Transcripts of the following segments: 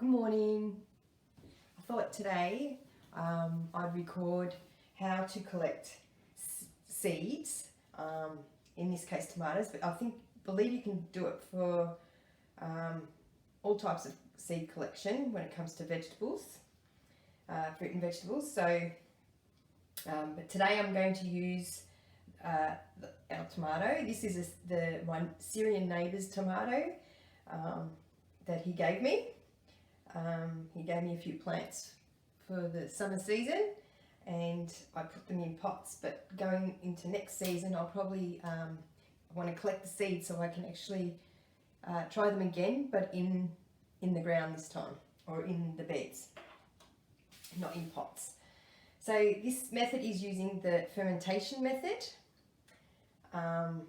Good morning. I thought today I'd record how to collect seeds, in this case tomatoes, but I believe you can do it for all types of seed collection when it comes to vegetables, fruit and vegetables. But today I'm going to use our tomato. This is my Syrian neighbour's tomato that he gave me. He gave me a few plants for the summer season and I put them in pots, but going into next season I'll probably want to collect the seeds so I can actually try them again, but in the ground this time, or in the beds, not in pots. So this method is using the fermentation method, and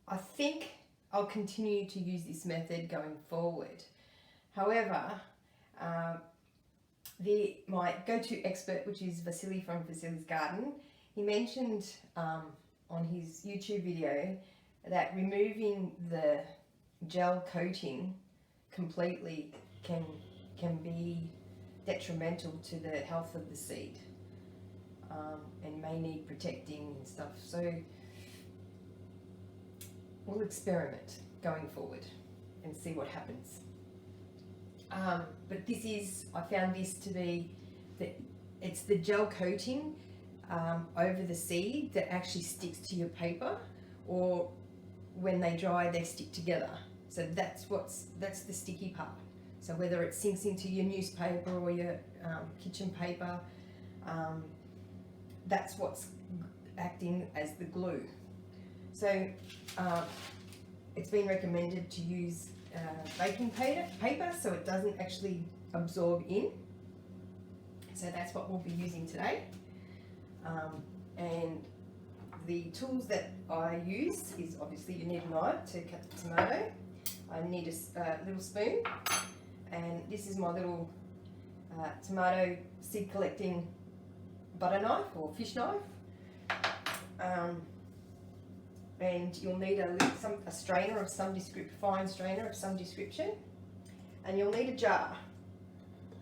I think I'll continue to use this method going forward. However, my go-to expert, which is Vasily from Vasily's Garden, he mentioned on his YouTube video that removing the gel coating completely can be detrimental to the health of the seed, and may need protecting and stuff. So we'll experiment going forward and see what happens. But I found this to be it's the gel coating over the seed that actually sticks to your paper, or when they dry they stick together. So that's the sticky part. So whether it sinks into your newspaper or your kitchen paper, that's what's acting as the glue. So it's been recommended to use baking paper so it doesn't actually absorb in. So that's what we'll be using today. And the tools that I use is, obviously you need a knife to cut the tomato. I need a little spoon, and this is my little tomato seed collecting butter knife or fish knife. And you'll need a strainer of some description, fine strainer of some description, and you'll need a jar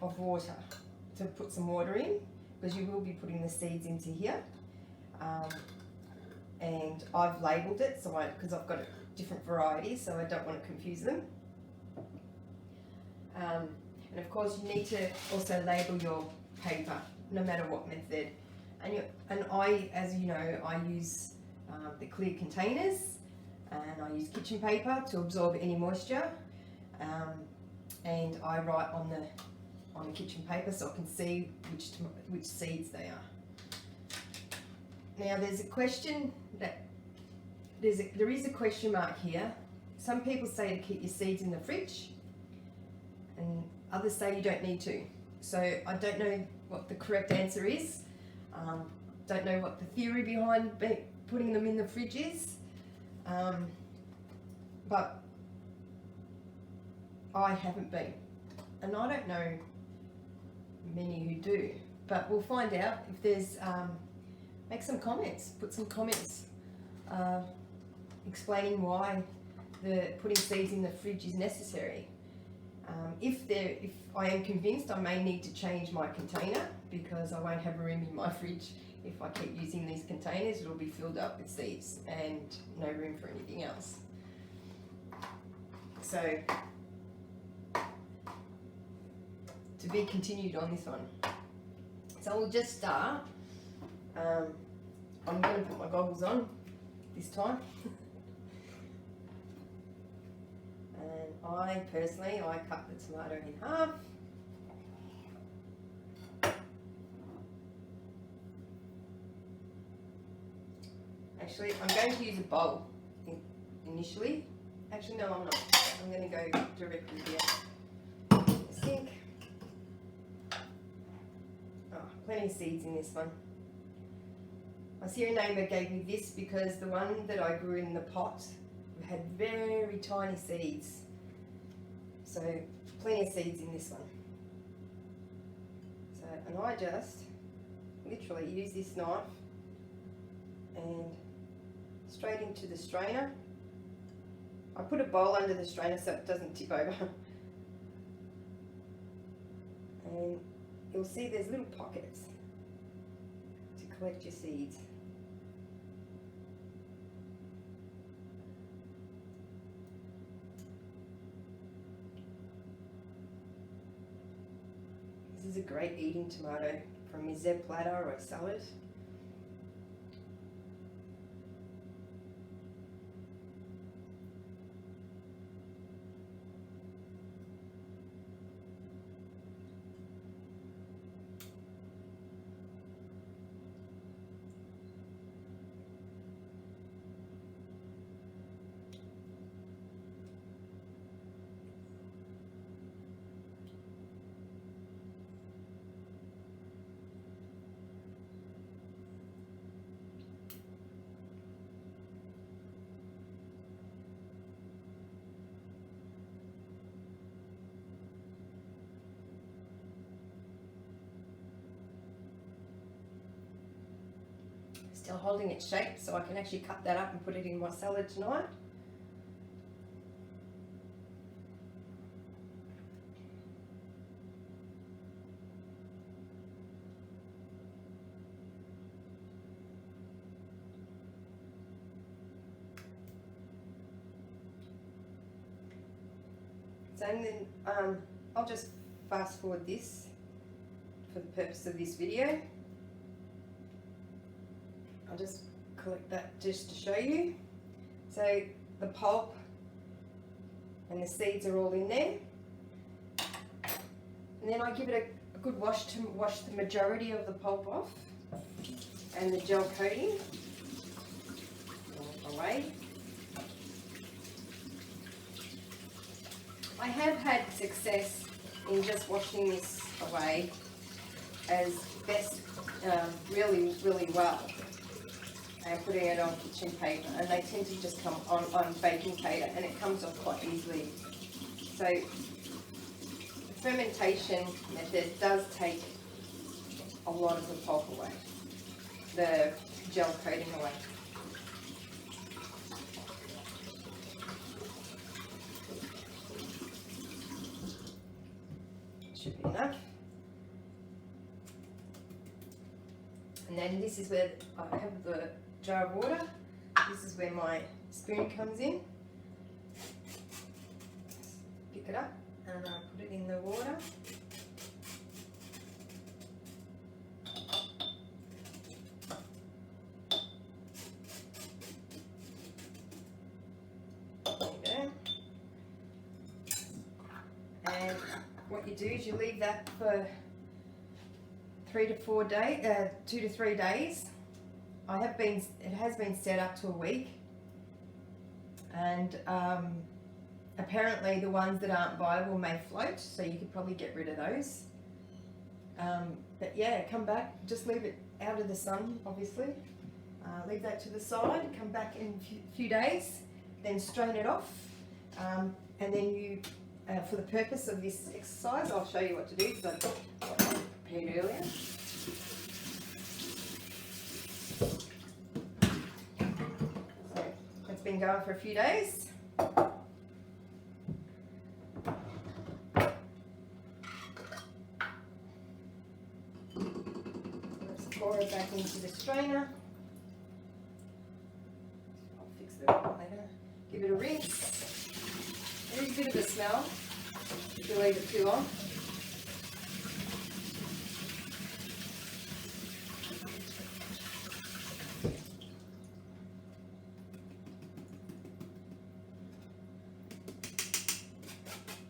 of water to put some water in, because you will be putting the seeds into here. And I've labelled it because I've got different varieties, so I don't want to confuse them. And of course you need to also label your paper, no matter what method. And I, as you know, I use the clear containers, and I use kitchen paper to absorb any moisture, and I write on the kitchen paper so I can see which seeds they are. Now there's a question there is a question mark here. Some people say to keep your seeds in the fridge, and others say you don't need to. So I don't know what the correct answer is. Don't know what the theory behind putting them in the fridge is, but I haven't been, and I don't know many who do, but we'll find out. If there's make some comments, put some comments explaining why putting seeds in the fridge is necessary. If I am convinced, I may need to change my container, because I won't have room in my fridge. If I keep using these containers, it'll be filled up with seeds and no room for anything else. So, to be continued on this one. So we'll just start. I'm going to put my goggles on this time. And I cut the tomato in half. Actually, I'm going to use a bowl initially. Actually, no, I'm not. I'm going to go directly here. The sink. Oh, plenty of seeds in this one. My Syrian neighbour gave me this because the one that I grew in the pot had very tiny seeds. So, plenty of seeds in this one. So, and I just literally use this knife and straight into the strainer. I put a bowl under the strainer so it doesn't tip over. then you'll see there's little pockets to collect your seeds. This is a great eating tomato from a Zeb platter or a salad. Still holding its shape, so I can actually cut that up and put it in my salad tonight. So and then I'll just fast forward this for the purpose of this video. I'll just collect that just to show you. So the pulp and the seeds are all in there. And then I give it a good wash to wash the majority of the pulp off and the gel coating away. I have had success in just washing this away as best, really well, and putting it on kitchen paper, and they tend to just come on baking paper, and it comes off quite easily. So the fermentation method does take a lot of the pulp away, the gel coating away. Should be enough. And then this is where I have the jar of water. This is where my spoon comes in. Pick it up and I put it in the water. There you go. And what you do is you leave that for 2 to 3 days. It has been set up to a week, and apparently the ones that aren't viable may float, so you could probably get rid of those. But yeah, come back, just leave it out of the sun, obviously. Leave that to the side, come back in a few days, then strain it off, and then you, for the purpose of this exercise, I'll show you what to do, because I prepared earlier. So it's been going for a few days. Let's pour it back into the strainer. I'll fix it up later. Give it a rinse. There is a bit of a smell if you leave it too long.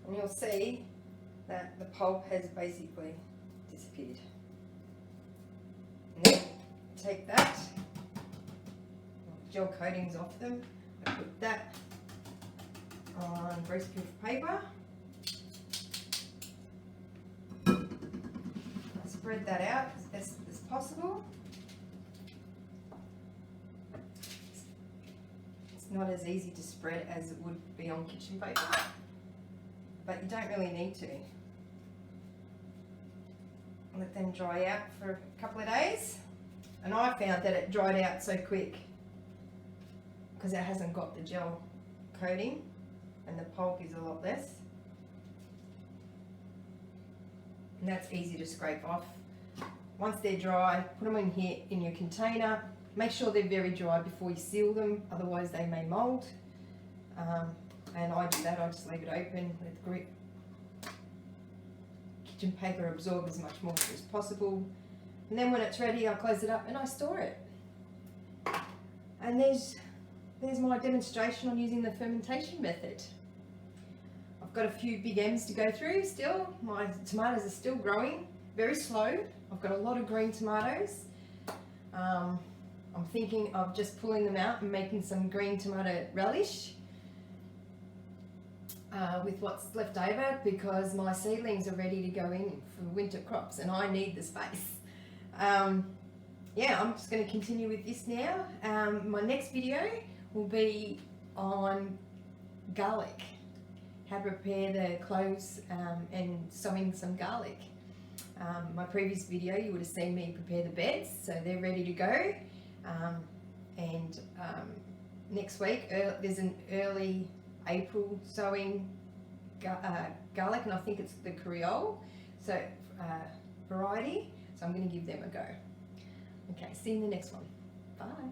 And you'll see that the pulp has basically disappeared. And then take that, gel coatings off them, I put that on greaseproof paper. I spread that out as best as possible. It's not as easy to spread as it would be on kitchen paper, but you don't really need to. Let them dry out for a couple of days, and I found that it dried out so quick because it hasn't got the gel coating and the pulp is a lot less. and that's easy to scrape off. Once they're dry, put them in here in your container. Make sure they're very dry before you seal them, otherwise they may mould. And I do that, I just leave it open, let the kitchen paper absorb as much moisture as possible. And then when it's ready, I close it up and I store it. And there's my demonstration on using the fermentation method. I've got a few big M's to go through still. My tomatoes are still growing, very slow. I've got a lot of green tomatoes. I'm thinking of just pulling them out and making some green tomato relish with what's left over, because my seedlings are ready to go in for winter crops and I need the space. Yeah, I'm just going to continue with this now. My next video will be on garlic, how to prepare the cloves and sowing some garlic. My previous video you would have seen me prepare the beds, so they're ready to go. Next week there's an early April sowing garlic, and I think it's the Creole variety, so I'm going to give them a go. Okay, see you in the next one. Bye.